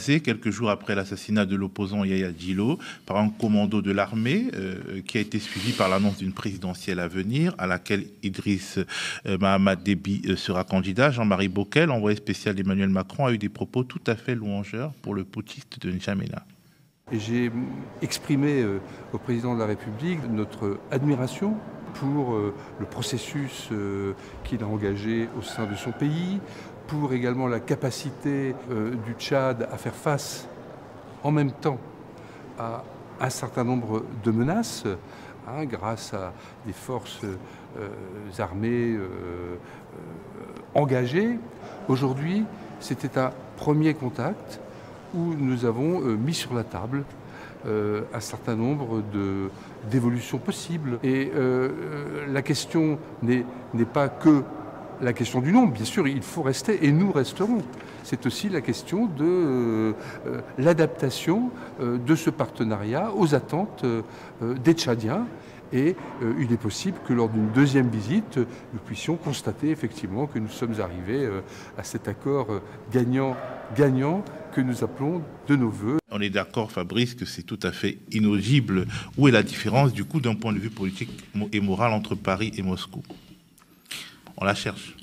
Quelques jours après l'assassinat de l'opposant Yaya Djilo par un commando de l'armée qui a été suivi par l'annonce d'une présidentielle à venir à laquelle Idriss Mahamat Déby sera candidat. Jean-Marie Bockel, envoyé spécial d'Emmanuel Macron, a eu des propos tout à fait louangeurs pour le putschiste de N'Djamena. J'ai exprimé au président de la République notre admiration pour le processus qu'il a engagé au sein de son pays, pour également la capacité du Tchad à faire face en même temps à un certain nombre de menaces, grâce à des forces armées engagées. Aujourd'hui, c'était un premier contact où nous avons mis sur la table un certain nombre d'évolutions possibles. Et la question n'est pas que la question du nombre, bien sûr, il faut rester et nous resterons. C'est aussi la question de l'adaptation de ce partenariat aux attentes des Tchadiens. Et il est possible que lors d'une deuxième visite, nous puissions constater effectivement que nous sommes arrivés à cet accord gagnant-gagnant que nous appelons de nos voeux. On est d'accord, Fabrice, que c'est tout à fait inaudible. Où est la différence, du coup, d'un point de vue politique et moral entre Paris et Moscou? On la cherche.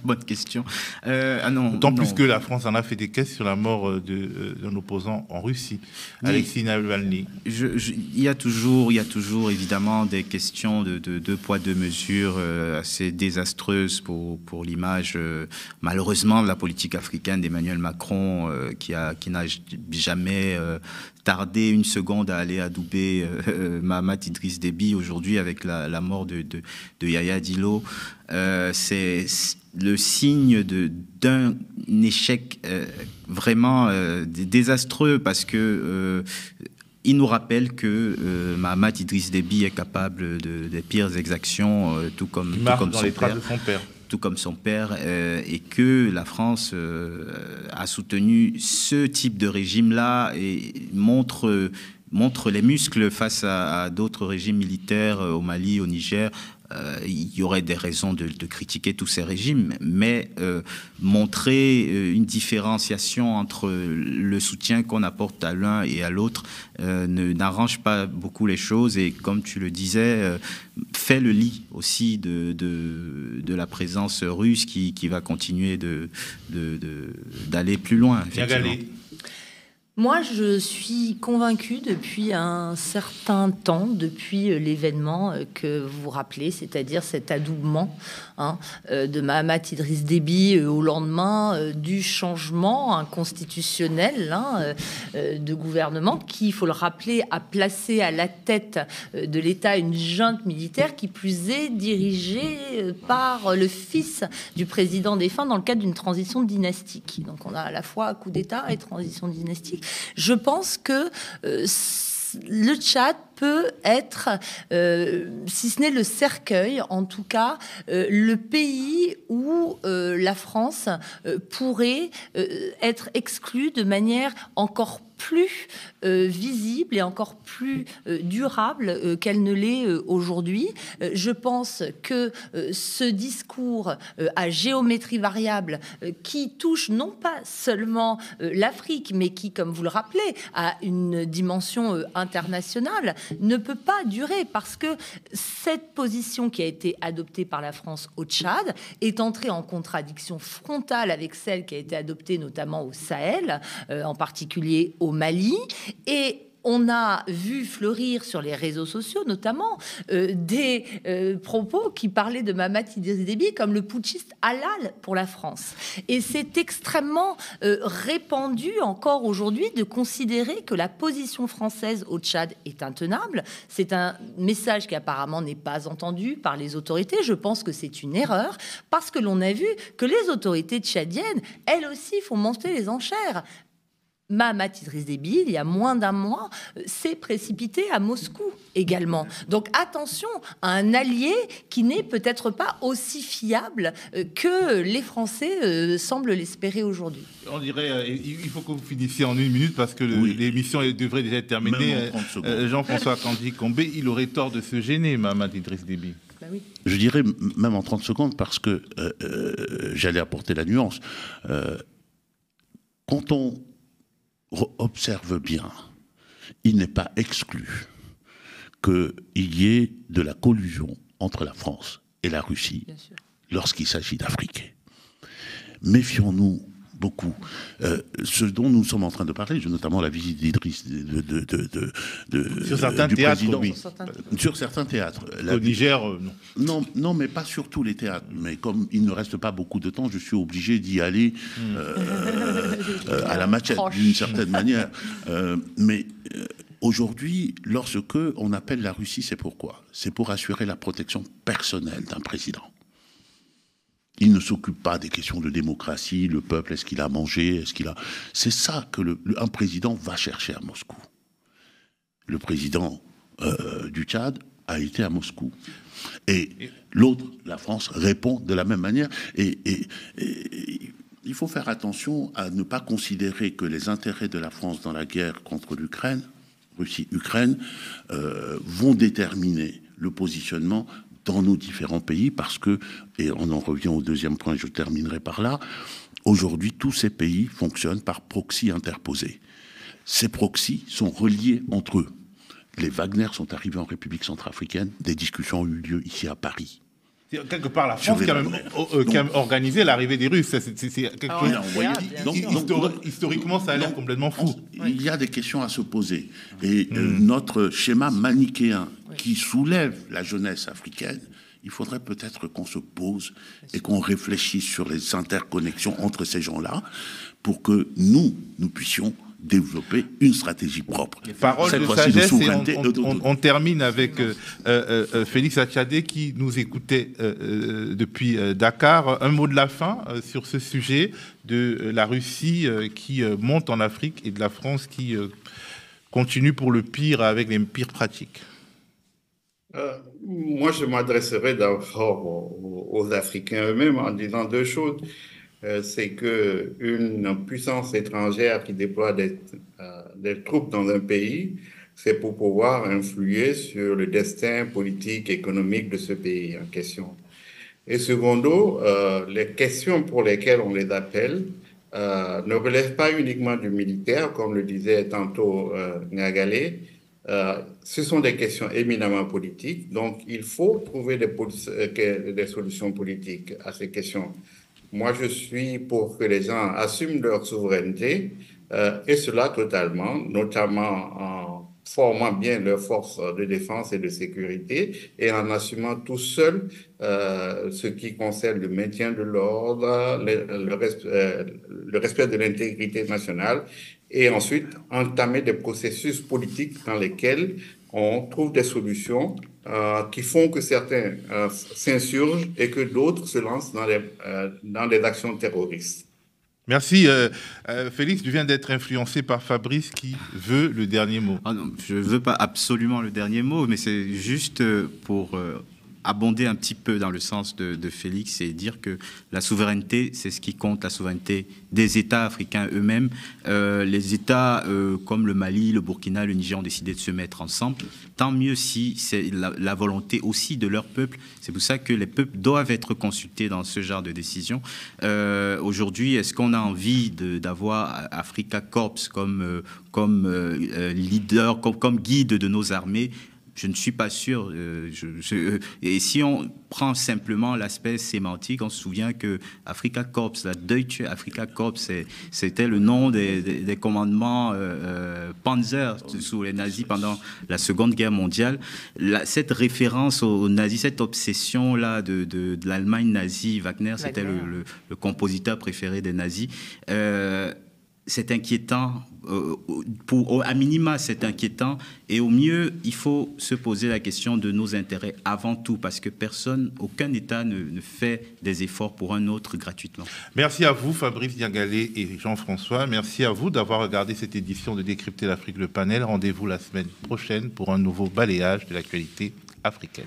Bonne question. D'autant plus que la France en a fait des caisses sur la mort d'un opposant en Russie, Alexei Navalny. Il y a toujours évidemment des questions de deux poids, deux mesures assez désastreuses pour l'image, malheureusement, de la politique africaine d'Emmanuel Macron, qui n'a jamais tardé une seconde à aller adouber Mahamat Idriss Déby aujourd'hui avec la mort de Yaya Djilo. C'est le signe d'un échec vraiment désastreux parce que il nous rappelle que Mahamat Idriss Déby est capable des pires exactions, tout comme son père, et que la France a soutenu ce type de régime-là et montre les muscles face à d'autres régimes militaires au Mali, au Niger. Il y aurait des raisons de critiquer tous ces régimes, mais montrer une différenciation entre le soutien qu'on apporte à l'un et à l'autre n'arrange pas beaucoup les choses et, comme tu le disais, fait le lit aussi de la présence russe qui va continuer d'aller plus loin. Moi, je suis convaincue depuis un certain temps, depuis l'événement que vous rappelez, c'est-à-dire cet adoubement de Mahamat Idriss Déby au lendemain du changement constitutionnel de gouvernement qui, il faut le rappeler, a placé à la tête de l'État une junte militaire qui plus est dirigée par le fils du président défunt dans le cadre d'une transition dynastique. Donc on a à la fois coup d'État et transition dynastique. Je pense que le Tchad peut être, si ce n'est le cercueil, en tout cas, le pays où la France pourrait être exclue de manière encore plus visible et encore plus durable qu'elle ne l'est aujourd'hui. Je pense que ce discours à géométrie variable qui touche non pas seulement l'Afrique, mais qui, comme vous le rappelez, a une dimension internationale, ne peut pas durer parce que cette position qui a été adoptée par la France au Tchad est entrée en contradiction frontale avec celle qui a été adoptée notamment au Sahel, en particulier au Mali, et on a vu fleurir sur les réseaux sociaux, notamment, des propos qui parlaient de Mahamat Idriss Déby comme le putschiste halal pour la France. Et c'est extrêmement répandu encore aujourd'hui de considérer que la position française au Tchad est intenable. C'est un message qui apparemment n'est pas entendu par les autorités. Je pense que c'est une erreur parce que l'on a vu que les autorités tchadiennes, elles aussi, font monter les enchères. Mahamat Idriss Déby, il y a moins d'un mois, s'est précipité à Moscou également. Donc attention à un allié qui n'est peut-être pas aussi fiable que les Français semblent l'espérer aujourd'hui. On dirait, il faut que vous finissiez en une minute parce que l'émission devrait déjà être terminée. Jean-François Kandji-Combé, il aurait tort de se gêner, Mahamat Idriss Déby. Ben oui. Je dirais même en 30 secondes parce que j'allais apporter la nuance. quand on observe bien, il n'est pas exclu qu'il y ait de la collusion entre la France et la Russie lorsqu'il s'agit d'Afrique. Méfions-nous beaucoup. Ce dont nous sommes en train de parler, notamment la visite d'Idriss sur certains du théâtres, président, oui. Sur certains théâtres. Au Niger, non. Non, mais pas sur tous les théâtres. Mais comme il ne reste pas beaucoup de temps, je suis obligé d'y aller à la machette, d'une certaine manière. Aujourd'hui, lorsque on appelle la Russie, c'est pourquoi? C'est pour assurer la protection personnelle d'un président. Il ne s'occupe pas des questions de démocratie, le peuple, est-ce qu'il a mangé, est-ce qu'il a... C'est ça que un président va chercher à Moscou. Le président du Tchad a été à Moscou. Et l'autre, la France, répond de la même manière. Et il faut faire attention à ne pas considérer que les intérêts de la France dans la guerre contre l'Ukraine, Russie-Ukraine, vont déterminer le positionnement dans nos différents pays, parce que, et on en revient au deuxième point, je terminerai par là, aujourd'hui, tous ces pays fonctionnent par proxy interposés. Ces proxys sont reliés entre eux. Les Wagner sont arrivés en République centrafricaine, des discussions ont eu lieu ici à Paris. Quelque part, la France qui a même organisé l'arrivée des Russes. C'est quelque chose... Historiquement, ça a l'air complètement fou. Il y a des questions à se poser. Et notre schéma manichéen qui soulève la jeunesse africaine, il faudrait peut-être qu'on se pose et qu'on réfléchisse sur les interconnexions entre ces gens-là pour que nous puissions développer une stratégie propre. Parole de sagesse, et on termine avec Félix Attiadé qui nous écoutait depuis Dakar. Un mot de la fin sur ce sujet de la Russie qui monte en Afrique et de la France qui continue pour le pire avec les pires pratiques. Moi, je m'adresserai d'abord aux Africains eux-mêmes en disant deux choses. C'est qu'une puissance étrangère qui déploie des troupes dans un pays, c'est pour pouvoir influer sur le destin politique, économique de ce pays en question. Et secondo, les questions pour lesquelles on les appelle ne relèvent pas uniquement du militaire, comme le disait tantôt Nyagalé. Ce sont des questions éminemment politiques, donc il faut trouver des solutions politiques à ces questions. Moi, je suis pour que les gens assument leur souveraineté, et cela totalement, notamment en formant bien leurs forces de défense et de sécurité et en assumant tout seul ce qui concerne le maintien de l'ordre, le respect de l'intégrité nationale, et ensuite entamer des processus politiques dans lesquels on trouve des solutions qui font que certains s'insurgent et que d'autres se lancent dans des actions terroristes. Merci. Félix, tu viens d'être influencé par Fabrice qui veut le dernier mot. Ah non, je ne veux pas absolument le dernier mot, mais c'est juste pour abonder un petit peu dans le sens de Félix et dire que la souveraineté, c'est ce qui compte, la souveraineté des États africains eux-mêmes. Les États comme le Mali, le Burkina, le Niger ont décidé de se mettre ensemble. Tant mieux si c'est la volonté aussi de leur peuple. C'est pour ça que les peuples doivent être consultés dans ce genre de décision. Aujourd'hui, est-ce qu'on a envie d'avoir Africa Corps comme leader, comme guide de nos armées? Je ne suis pas sûr. Et si on prend simplement l'aspect sémantique, on se souvient que Afrika Korps, la Deutsche Afrika Korps, c'était le nom des commandements Panzer sous les nazis pendant la Seconde Guerre mondiale. Cette référence aux nazis, cette obsession-là de l'Allemagne nazie, Wagner, c'était le compositeur préféré des nazis. C'est inquiétant, à minima c'est inquiétant, et au mieux il faut se poser la question de nos intérêts avant tout, parce que aucun État ne fait des efforts pour un autre gratuitement. Merci à vous Fabrice Nyagalé et Jean-François, merci à vous d'avoir regardé cette édition de Décrypter l'Afrique, le panel. Rendez-vous la semaine prochaine pour un nouveau balayage de l'actualité africaine.